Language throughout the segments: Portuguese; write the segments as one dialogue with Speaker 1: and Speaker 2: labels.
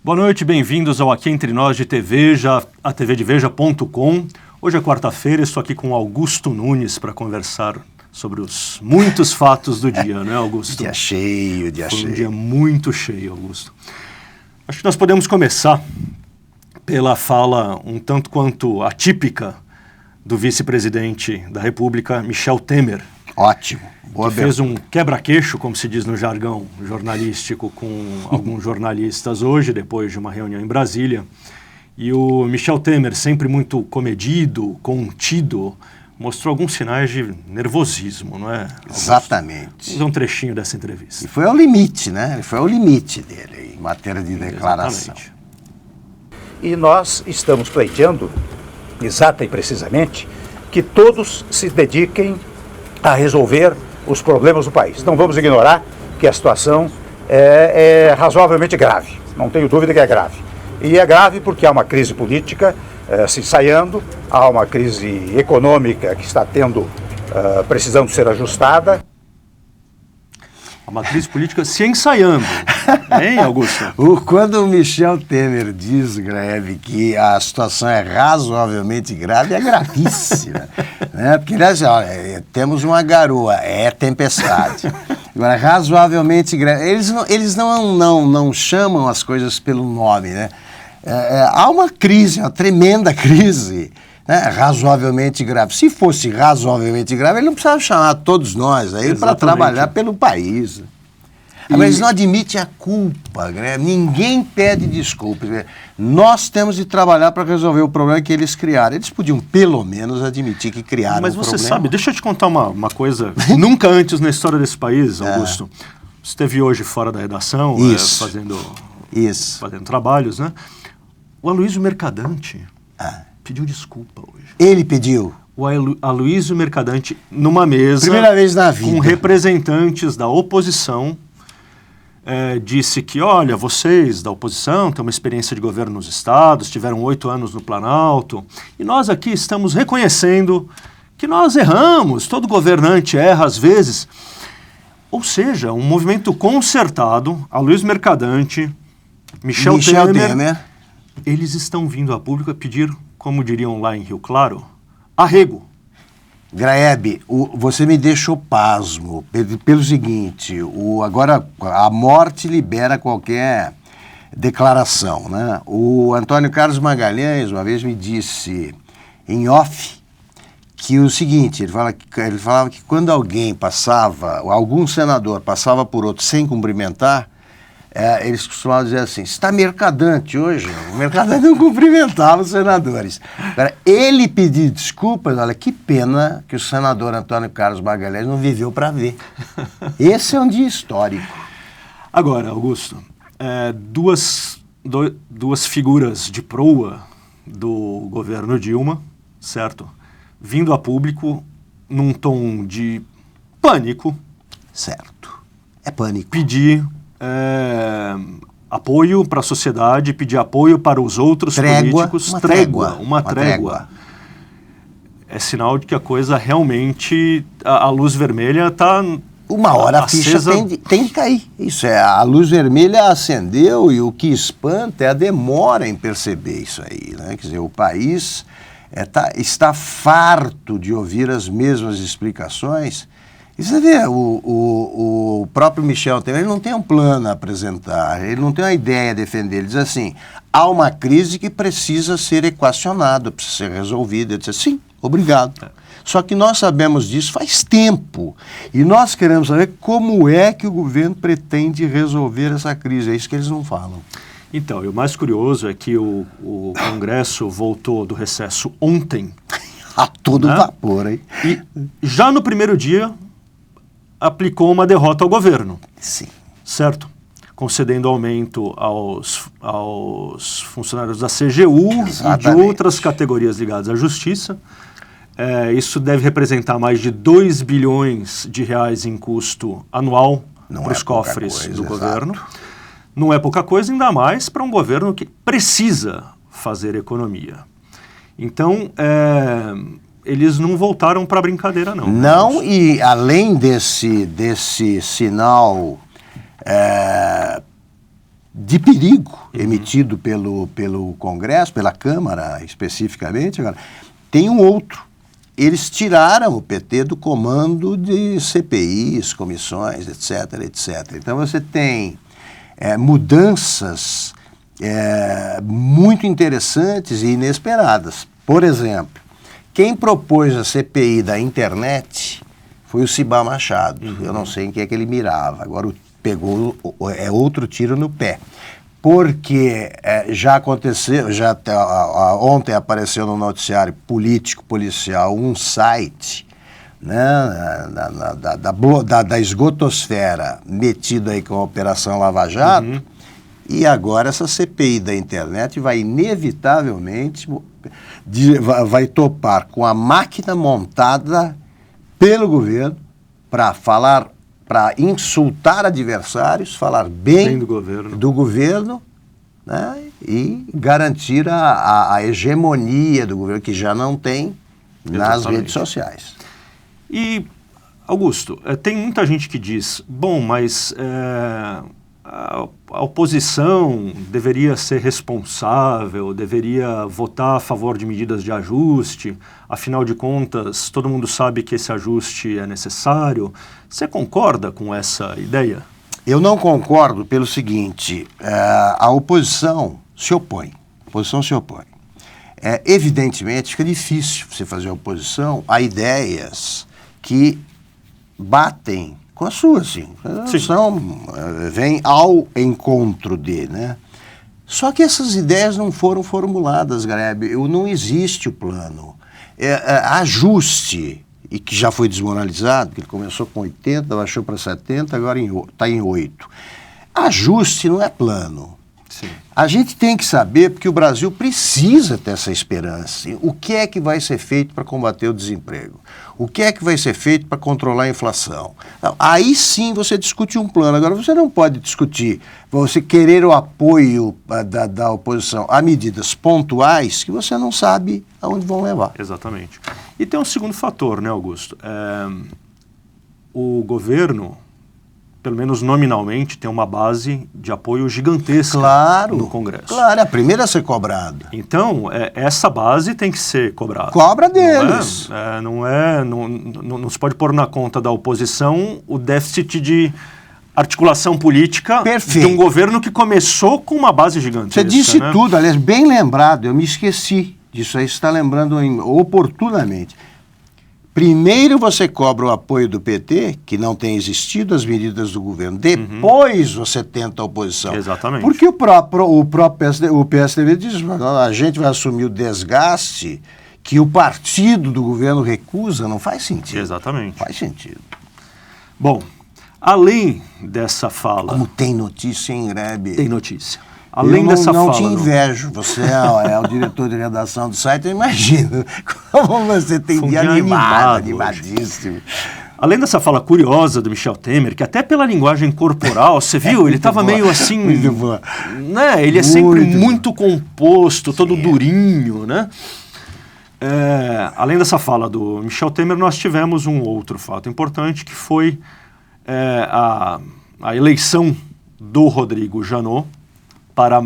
Speaker 1: Boa noite, bem-vindos ao Aqui Entre Nós de TVeja, a tvdeveja.com. Hoje é quarta-feira, estou aqui com Augusto Nunes para conversar sobre os muitos fatos do dia, né, Augusto?
Speaker 2: Dia cheio,
Speaker 1: Foi um dia muito cheio, Augusto. Acho que nós podemos começar pela fala um tanto quanto atípica do vice-presidente da República, Michel Temer.
Speaker 2: Ótimo.
Speaker 1: Que fez um quebra-queixo, como se diz no jargão jornalístico, com alguns jornalistas hoje, depois de uma reunião em Brasília. E o Michel Temer, sempre muito comedido, contido, mostrou alguns sinais de nervosismo, não é, Augusto?
Speaker 2: Exatamente.
Speaker 1: Vamos ver um trechinho dessa entrevista.
Speaker 2: E foi ao limite, né? Ele foi ao limite dele em matéria de declaração.
Speaker 1: Exatamente.
Speaker 3: E nós estamos pleiteando, exata e precisamente, que todos se dediquem a resolver os problemas do país. Não vamos ignorar que a situação é razoavelmente grave, não tenho dúvida que é grave. E é grave porque há uma crise política se ensaiando, há uma crise econômica que está precisando ser ajustada.
Speaker 1: Há uma crise política se ensaiando, hein, Augusto?
Speaker 2: Quando o Michel Temer diz, Greve, que a situação é razoavelmente grave, é gravíssima. Né? Porque, aliás, olha, temos uma garoa, é tempestade. Agora, razoavelmente grave. Eles não chamam as coisas pelo nome, né? Há uma crise, uma tremenda crise, né? Razoavelmente grave. Se fosse razoavelmente grave, ele não precisava chamar todos nós aí para trabalhar pelo país. Mas eles não admitem a culpa, né? Ninguém pede desculpas. Né? Nós temos de trabalhar para resolver o problema que eles criaram. Eles podiam, pelo menos, admitir que criaram o problema.
Speaker 1: Mas você sabe, deixa eu te contar uma coisa. Nunca antes na história desse país, Augusto, você esteve hoje fora da redação, fazendo trabalhos, né? O Aloysio Mercadante pediu desculpa hoje.
Speaker 2: Ele pediu?
Speaker 1: O Aloysio Mercadante, numa mesa...
Speaker 2: Primeira vez na vida.
Speaker 1: Com representantes da oposição... disse que, olha, vocês da oposição têm uma experiência de governo nos estados, tiveram 8 anos no Planalto, e nós aqui estamos reconhecendo que nós erramos, todo governante erra às vezes. Ou seja, um movimento concertado, Aloysio Mercadante, Michel Temer, eles estão vindo a público a pedir, como diriam lá em Rio Claro, arrego.
Speaker 2: Graeb, você me deixou pasmo pelo seguinte, agora a morte libera qualquer declaração, né? O Antônio Carlos Magalhães uma vez me disse em off que o seguinte, ele falava que quando algum senador passava por outro sem cumprimentar, eles costumavam dizer assim, está mercadante hoje, o mercadante não cumprimentava os senadores. Agora, ele pedir desculpas, olha, que pena que o senador Antônio Carlos Magalhães não viveu para ver. Esse é um dia histórico.
Speaker 1: Agora, Augusto, duas figuras de proa do governo Dilma, certo? Vindo a público num tom de pânico.
Speaker 2: Certo, é pânico.
Speaker 1: Pedir... apoio para a sociedade, pedir apoio para os outros políticos, uma trégua. É sinal de que a coisa realmente, a luz vermelha está
Speaker 2: uma hora acesa. A ficha tem que cair. Isso a luz vermelha acendeu e o que espanta é a demora em perceber isso aí, né? Quer dizer, o país está farto de ouvir as mesmas explicações. E você vê, o próprio Michel Temer, ele não tem um plano a apresentar, ele não tem uma ideia a defender. Ele diz assim, há uma crise que precisa ser equacionada, precisa ser resolvida. Ele diz sim, obrigado. Só que nós sabemos disso faz tempo. E nós queremos saber como é que o governo pretende resolver essa crise. É isso que eles não falam.
Speaker 1: Então, e o mais curioso é que o Congresso voltou do recesso ontem.
Speaker 2: A todo vapor, hein?
Speaker 1: E já no primeiro dia... aplicou uma derrota ao governo.
Speaker 2: Sim.
Speaker 1: Certo? Concedendo aumento aos funcionários da CGU e de outras categorias ligadas à justiça. Isso deve representar mais de 2 bilhões de reais em custo anual para os cofres do governo. Não é pouca coisa, ainda mais para um governo que precisa fazer economia. Então, eles não voltaram para a brincadeira, não.
Speaker 2: Não, e além desse sinal de perigo emitido pelo Congresso, pela Câmara especificamente. Agora, tem um outro. Eles tiraram o PT do comando de CPIs, comissões, etc, etc. Então você tem mudanças muito interessantes e inesperadas. Por exemplo, quem propôs a CPI da internet foi o Cibá Machado. Eu não sei em que é que ele mirava. Agora pegou outro tiro no pé. Porque já aconteceu, ontem apareceu no noticiário político-policial um site, né, da esgotosfera metido aí com a Operação Lava Jato, e agora essa CPI da internet vai inevitavelmente vai topar com a máquina montada pelo governo para insultar adversários, falar bem do governo, né, e garantir a hegemonia do governo, que já não tem nas redes sociais.
Speaker 1: E, Augusto, tem muita gente que diz, bom, mas a oposição deveria ser responsável, deveria votar a favor de medidas de ajuste, afinal de contas, todo mundo sabe que esse ajuste é necessário. Você concorda com essa ideia?
Speaker 2: Eu não concordo pelo seguinte, a oposição se opõe. Evidentemente, fica difícil você fazer oposição a ideias que batem com a sua, assim. Vem ao encontro de, né? Só que essas ideias não foram formuladas, Grebe. Não existe o plano. Ajuste, e que já foi desmoralizado, que ele começou com 80, baixou para 70, agora está em 8. Ajuste não é plano.
Speaker 1: Sim.
Speaker 2: A gente tem que saber, porque o Brasil precisa ter essa esperança. O que é que vai ser feito para combater o desemprego? O que é que vai ser feito para controlar a inflação? Então, aí sim você discute um plano. Agora, você não pode discutir, você querer o apoio da oposição a medidas pontuais que você não sabe aonde vão levar.
Speaker 1: Exatamente. E tem um segundo fator, né, Augusto? O governo, pelo menos nominalmente, tem uma base de apoio gigantesca no Congresso.
Speaker 2: Claro, é a primeira a ser cobrada.
Speaker 1: Então, essa base tem que ser cobrada.
Speaker 2: Cobra deles.
Speaker 1: Não se pode pôr na conta da oposição o déficit de articulação política de um governo que começou com uma base gigantesca.
Speaker 2: Você disse tudo, aliás, bem lembrado, eu me esqueci disso aí, você está lembrando oportunamente. Primeiro você cobra o apoio do PT, que não tem existido as medidas do governo. Depois você tenta a oposição.
Speaker 1: Exatamente.
Speaker 2: Porque o próprio PSDB diz, a gente vai assumir o desgaste que o partido do governo recusa, não faz sentido.
Speaker 1: Exatamente.
Speaker 2: Faz sentido.
Speaker 1: Bom, além dessa fala...
Speaker 2: Como tem notícia em Grebe.
Speaker 1: Tem notícia. Além dessa fala...
Speaker 2: Eu não te invejo, você é o diretor de redação do site, eu imagino como você tem de animadíssimo.
Speaker 1: Além dessa fala curiosa do Michel Temer, que até pela linguagem corporal, você viu, ele estava meio assim...
Speaker 2: Muito boa.
Speaker 1: Né? Ele é sempre muito composto, todo durinho, né? Além dessa fala do Michel Temer, nós tivemos um outro fato importante, que foi a eleição do Rodrigo Janot para...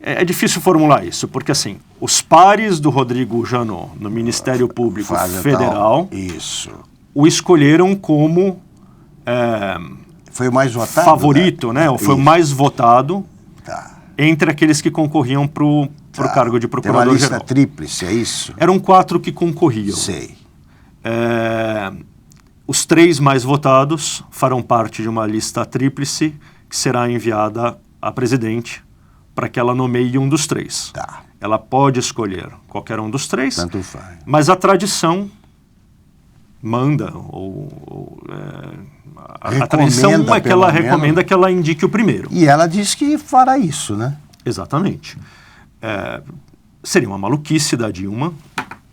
Speaker 1: É difícil formular isso, porque assim, os pares do Rodrigo Janot no Ministério Público Federal o escolheram como
Speaker 2: foi o mais votado,
Speaker 1: favorito, né? Ou foi o mais votado entre aqueles que concorriam para o cargo de procurador-geral.
Speaker 2: Tem uma lista tríplice, é isso?
Speaker 1: Eram 4 que concorriam.
Speaker 2: Sei.
Speaker 1: Os 3 mais votados farão parte de uma lista tríplice que será enviada à presidente para que ela nomeie um dos 3. Ela pode escolher qualquer um dos 3,
Speaker 2: tanto faz.
Speaker 1: Mas a tradição manda, a tradição é que ela recomenda que ela indique o primeiro.
Speaker 2: E ela diz que fará isso, né?
Speaker 1: Exatamente. Seria uma maluquice da Dilma.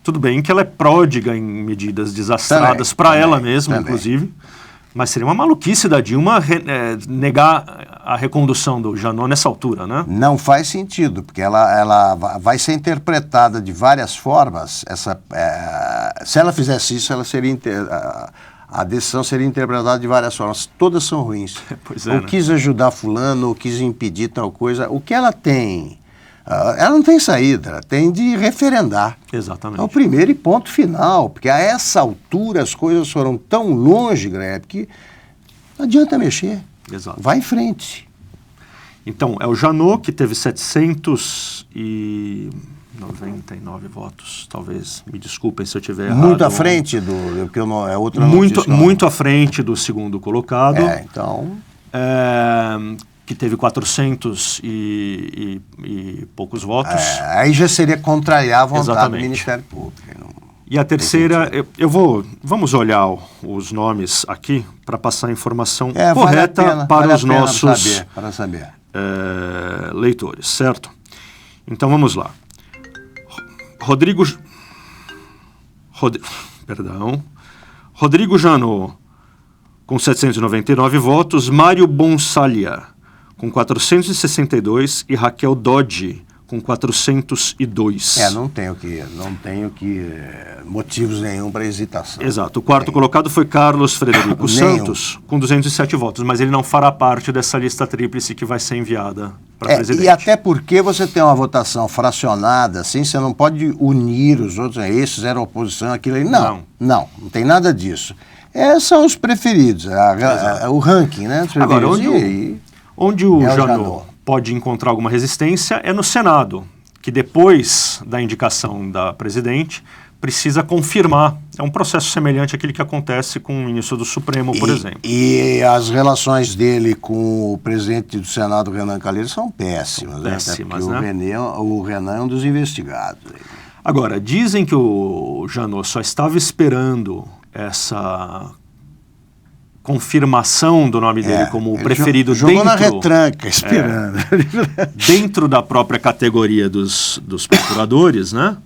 Speaker 1: Tudo bem que ela é pródiga em medidas desastradas para ela mesma, inclusive. Mas seria uma maluquice da Dilma negar a recondução do Janot nessa altura, né?
Speaker 2: Não faz sentido, porque ela vai ser interpretada de várias formas. Se ela fizesse isso, ela seria a decisão seria interpretada de várias formas. Todas são ruins.
Speaker 1: Pois é,
Speaker 2: ou
Speaker 1: né?
Speaker 2: quis ajudar fulano, ou quis impedir tal coisa. O que ela tem? Ela não tem saída, ela tem de referendar.
Speaker 1: Exatamente.
Speaker 2: É o primeiro e ponto final, porque a essa altura as coisas foram tão longe, Greg, que não adianta mexer.
Speaker 1: Exato.
Speaker 2: Vai em frente.
Speaker 1: Então, é o Janot, que teve 799 votos, talvez, me desculpem se eu tiver errado.
Speaker 2: Muito à frente porque é outra notícia.
Speaker 1: Muito à frente do segundo colocado.
Speaker 2: Então...
Speaker 1: que teve 400 e poucos votos.
Speaker 2: Aí já seria contrariar a vontade
Speaker 1: Exatamente.
Speaker 2: do Ministério Público.
Speaker 1: E a terceira, vamos olhar os nomes aqui para passar a informação correta para os nossos leitores, certo? Então vamos lá. Rodrigo Janot, com 799 votos, Mário Bonsalia, com 462, e Raquel Dodge, com 402.
Speaker 2: Não tenho motivos nenhum para hesitação.
Speaker 1: Exato. O quarto colocado foi Carlos Frederico Santos, com 207 votos, mas ele não fará parte dessa lista tríplice que vai ser enviada para presidente.
Speaker 2: E até porque você tem uma votação fracionada, assim, você não pode unir os outros, esses eram oposição, aquilo ali. Não tem nada disso. São os preferidos, o ranking, né?
Speaker 1: Agora, onde o Janot pode encontrar alguma resistência é no Senado, que depois da indicação da presidente precisa confirmar. É um processo semelhante àquele que acontece com o ministro do Supremo, por exemplo.
Speaker 2: E as relações dele com o presidente do Senado, Renan Calheiros, são péssimas.
Speaker 1: Péssimas,
Speaker 2: né? O Renan é um dos investigados.
Speaker 1: Agora, dizem que o Janot só estava esperando essa confirmação do nome dele como o preferido
Speaker 2: jogou na retranca, esperando.
Speaker 1: Dentro da própria categoria dos procuradores, né?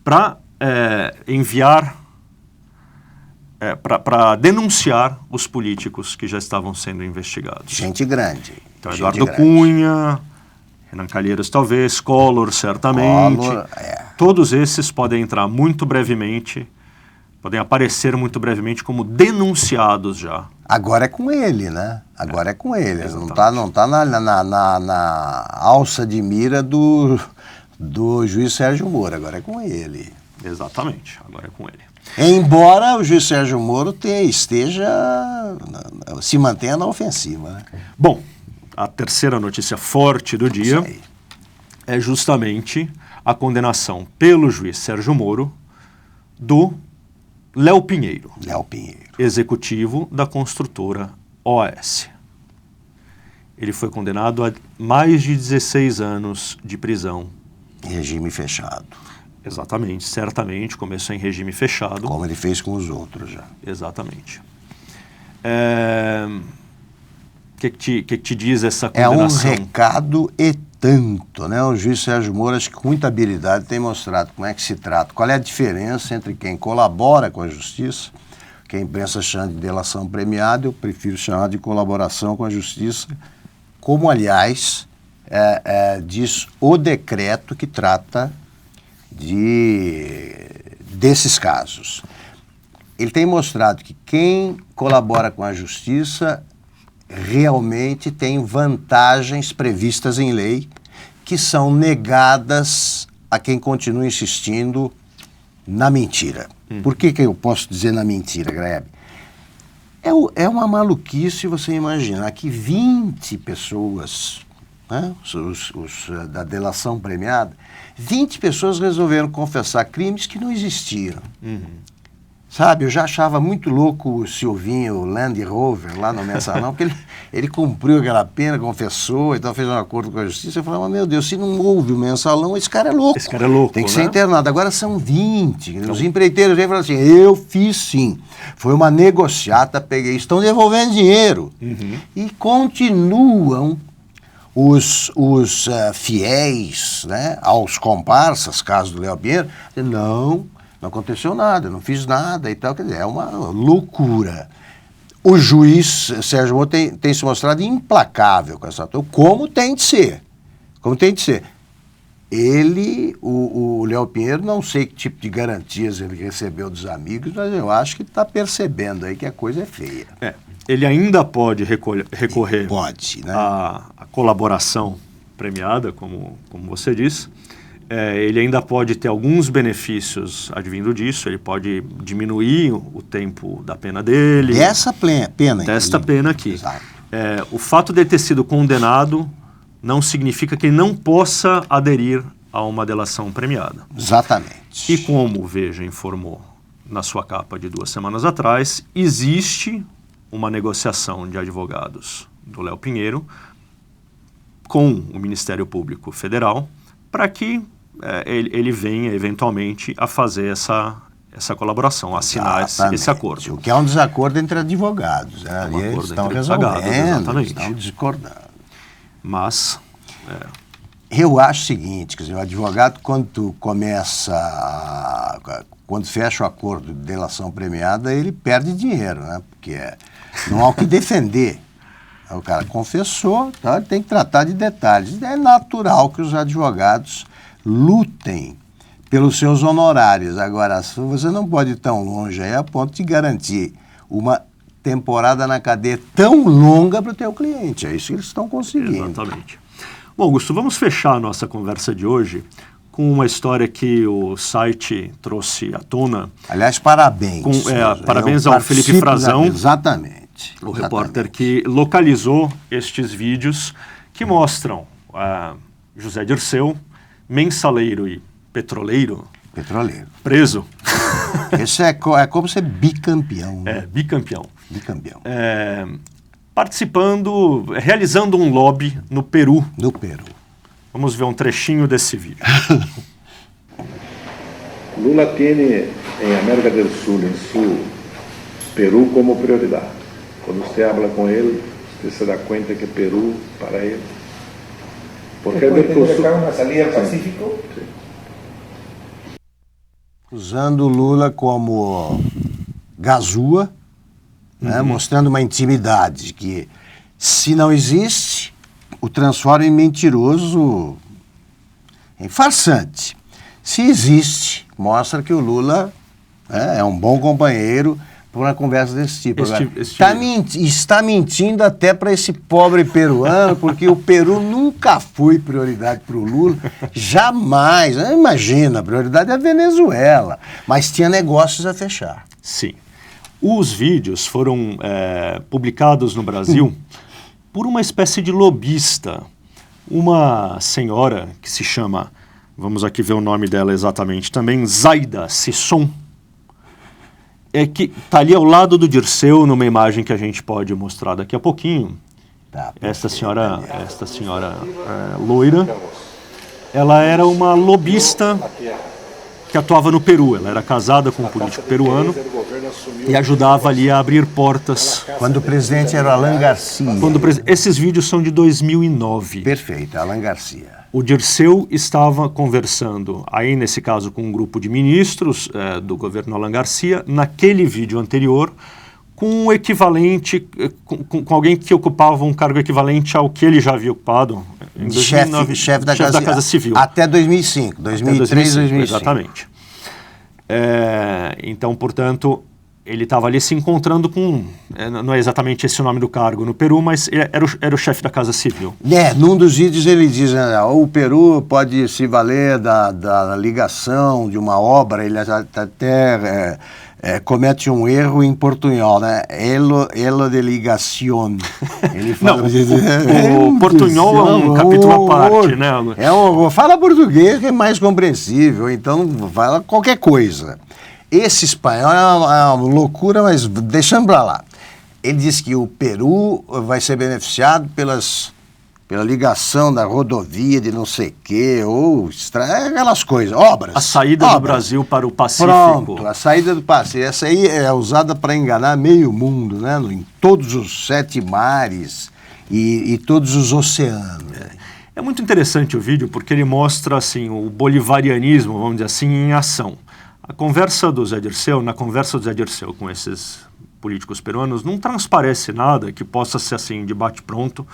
Speaker 1: Para enviar, para denunciar os políticos que já estavam sendo investigados.
Speaker 2: Gente grande.
Speaker 1: Então, Eduardo Cunha, Renan Calheiros talvez, Collor certamente. Todos esses podem entrar muito brevemente, podem aparecer muito brevemente como denunciados já.
Speaker 2: Agora é com ele, né? Agora é com ele. Não tá na alça de mira do juiz Sérgio Moro. Agora é com ele.
Speaker 1: Exatamente. Agora é com ele.
Speaker 2: Embora o juiz Sérgio Moro se mantenha na ofensiva, né?
Speaker 1: Bom, a terceira notícia forte do dia é justamente a condenação pelo juiz Sérgio Moro do Léo Pinheiro, executivo da construtora OAS. Ele foi condenado a mais de 16 anos de prisão.
Speaker 2: Em regime fechado.
Speaker 1: Exatamente, certamente, começou em regime fechado.
Speaker 2: Como ele fez com os outros já.
Speaker 1: Exatamente. O que te diz essa condenação?
Speaker 2: É um recado e tanto, né? O juiz Sérgio Moro, acho que com muita habilidade, tem mostrado como é que se trata, qual é a diferença entre quem colabora com a justiça, que a imprensa chama de delação premiada, eu prefiro chamar de colaboração com a justiça, como, aliás, diz o decreto que trata desses casos. Ele tem mostrado que quem colabora com a justiça realmente tem vantagens previstas em lei que são negadas a quem continua insistindo na mentira. Por que eu posso dizer na mentira, Grebe? É uma maluquice você imaginar que 20 pessoas, né, os da delação premiada, 20 pessoas resolveram confessar crimes que não existiam. Sabe, eu já achava muito louco o Silvinho Land Rover lá no Mensalão, porque ele cumpriu aquela pena, confessou, então fez um acordo com a justiça. Eu falava, meu Deus, se não houve o Mensalão, esse cara é louco.
Speaker 1: Esse cara é louco,
Speaker 2: tem que
Speaker 1: né?
Speaker 2: ser internado. Agora são 20. Os empreiteiros vêm e falam assim, eu fiz sim. Foi uma negociata, peguei, estão devolvendo dinheiro. E continuam os fiéis, né, aos comparsas, caso do Léo Pinheiro, não aconteceu nada, não fiz nada e tal, quer dizer, é uma loucura. O juiz Sérgio Moro tem se mostrado implacável com essa ação, como tem de ser. o Léo Pinheiro, não sei que tipo de garantias ele recebeu dos amigos, mas eu acho que está percebendo aí que a coisa é feia.
Speaker 1: Ele ainda pode recorrer
Speaker 2: Pode, né?
Speaker 1: à colaboração premiada, como você disse. Ele ainda pode ter alguns benefícios advindo disso, ele pode diminuir o tempo da pena dele.
Speaker 2: Desta
Speaker 1: pena aqui.
Speaker 2: Exato.
Speaker 1: O fato de ele ter sido condenado não significa que ele não possa aderir a uma delação premiada.
Speaker 2: Exatamente.
Speaker 1: E como o Veja informou na sua capa de 2 semanas atrás, existe uma negociação de advogados do Léo Pinheiro com o Ministério Público Federal para que ele venha eventualmente a fazer essa colaboração, a assinar esse acordo.
Speaker 2: O que é um desacordo entre advogados. Né?
Speaker 1: Um acordo
Speaker 2: eles estão
Speaker 1: entre
Speaker 2: resolvendo,
Speaker 1: exatamente.
Speaker 2: estão discordando.
Speaker 1: Mas
Speaker 2: eu acho o seguinte, quer dizer, o advogado quando fecha o acordo de delação premiada, ele perde dinheiro, né? Porque não há o que defender. O cara confessou, então ele tem que tratar de detalhes. É natural que os advogados lutem pelos seus honorários. Agora, você não pode ir tão longe aí a ponto de garantir uma temporada na cadeia tão longa para o teu cliente. É isso que eles estão conseguindo.
Speaker 1: Exatamente. Bom, Augusto, vamos fechar a nossa conversa de hoje com uma história que o site trouxe à tona.
Speaker 2: Aliás, parabéns.
Speaker 1: Parabéns ao Felipe Frazão.
Speaker 2: Exatamente.
Speaker 1: O repórter que localizou estes vídeos que mostram José Dirceu, mensaleiro e petroleiro, preso.
Speaker 2: Esse é como ser bicampeão. Né?
Speaker 1: Bicampeão. Realizando um lobby no Peru. Vamos ver um trechinho desse vídeo.
Speaker 4: Lula tiene en América del Sur, en su Perú como prioridad. Cuando usted habla con él, usted se da cuenta que Perú para él.
Speaker 3: Porque ele buscar uma salida ao Pacífico?
Speaker 4: Sí.
Speaker 2: Usando Lula como gazua, né, mostrando uma intimidade que, se não existe, o transforma em mentiroso, em farsante. Se existe, mostra que o Lula é um bom companheiro para uma conversa desse tipo. Está mentindo até para esse pobre peruano, porque o Peru nunca foi prioridade para o Lula, jamais. Imagina, a prioridade é a Venezuela, mas tinha negócios a fechar.
Speaker 1: Sim. Os vídeos foram publicados no Brasil por uma espécie de lobista, uma senhora que se chama, vamos aqui ver o nome dela exatamente também, Zaida Sisson, que está ali ao lado do Dirceu, numa imagem que a gente pode mostrar daqui a pouquinho. Esta senhora loira, ela era uma lobista que atuava no Peru. Ela era casada com um político peruano e ajudava ali a abrir portas.
Speaker 2: Quando o presidente era Alan Garcia.
Speaker 1: Esses vídeos são de 2009.
Speaker 2: Perfeito, Alan Garcia.
Speaker 1: O Dirceu estava conversando, aí nesse caso com um grupo de ministros do governo Alan Garcia, naquele vídeo anterior, com um equivalente, com alguém que ocupava um cargo equivalente ao que ele já havia ocupado em 2009,
Speaker 2: chefe da Casa Civil. Até 2005, 2003, 2005.
Speaker 1: Exatamente. Então, portanto, ele estava ali se encontrando com, não é exatamente esse o nome do cargo no Peru, mas era o chefe da Casa Civil.
Speaker 2: Num dos vídeos ele diz, o Peru pode se valer da ligação de uma obra, ele até comete um erro em portunhol, né? Elo de ligación. Ele fala,
Speaker 1: o portunhol é um capítulo à parte, né?
Speaker 2: Fala português que é mais compreensível, então fala qualquer coisa. Esse espanhol é uma loucura, mas deixando para lá. Ele diz que o Peru vai ser beneficiado pela ligação da rodovia de não sei o quê, aquelas coisas, obras.
Speaker 1: A saída do Brasil para o Pacífico.
Speaker 2: Pronto, a saída do Pacífico. Essa aí é usada para enganar meio mundo, né? Em todos os 7 mares e todos os oceanos.
Speaker 1: É muito interessante o vídeo porque ele mostra assim, o bolivarianismo, vamos dizer assim, em ação. Na conversa do Zé Dirceu com esses políticos peruanos, não transparece nada que possa ser assim, de bate-pronto.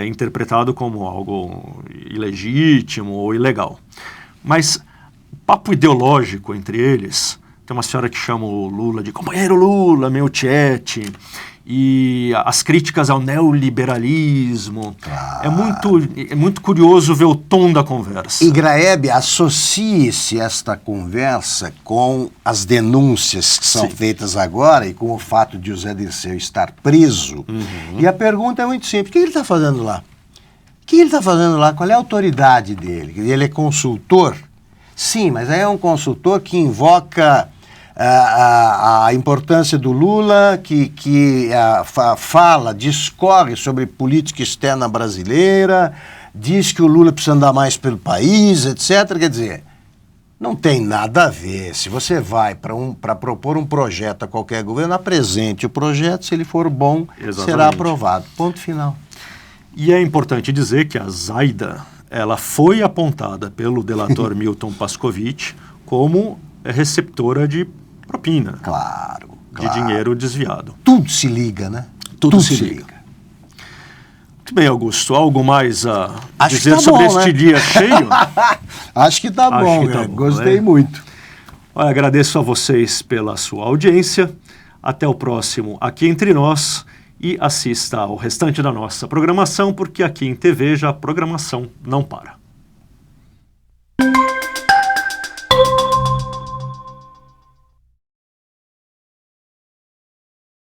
Speaker 1: interpretado como algo ilegítimo ou ilegal. Mas papo ideológico entre eles, tem uma senhora que chama o Lula de companheiro Lula, meu tiete, e as críticas ao neoliberalismo.
Speaker 2: Claro.
Speaker 1: É muito curioso ver o tom da conversa.
Speaker 2: E Graeb, associe-se esta conversa com as denúncias que são feitas agora e com o fato de o Zé Dirceu estar preso. E a pergunta é muito simples: o que ele está fazendo lá? O que ele está fazendo lá? Qual é a autoridade dele? Ele é consultor? Sim, mas aí é um consultor que invoca a importância do Lula, que fala, discorre sobre política externa brasileira, diz que o Lula precisa andar mais pelo país, etc. Quer dizer, não tem nada a ver. Se você vai para propor um projeto a qualquer governo, apresente o projeto, se ele for bom, será aprovado. Ponto final.
Speaker 1: E é importante dizer que a Zaida, ela foi apontada pelo delator Milton Pascovitch como receptora de propina.
Speaker 2: Claro.
Speaker 1: De dinheiro desviado.
Speaker 2: Tudo se liga, né?
Speaker 1: Tudo se liga. Muito bem, Augusto. Algo mais a dizer
Speaker 2: tá
Speaker 1: sobre
Speaker 2: bom,
Speaker 1: este dia cheio?
Speaker 2: Acho que tá bom,
Speaker 1: tá bom,
Speaker 2: gostei muito.
Speaker 1: Olha, agradeço a vocês pela sua audiência. Até o próximo Aqui Entre Nós. E assista ao restante da nossa programação, porque aqui em TV já a programação não para.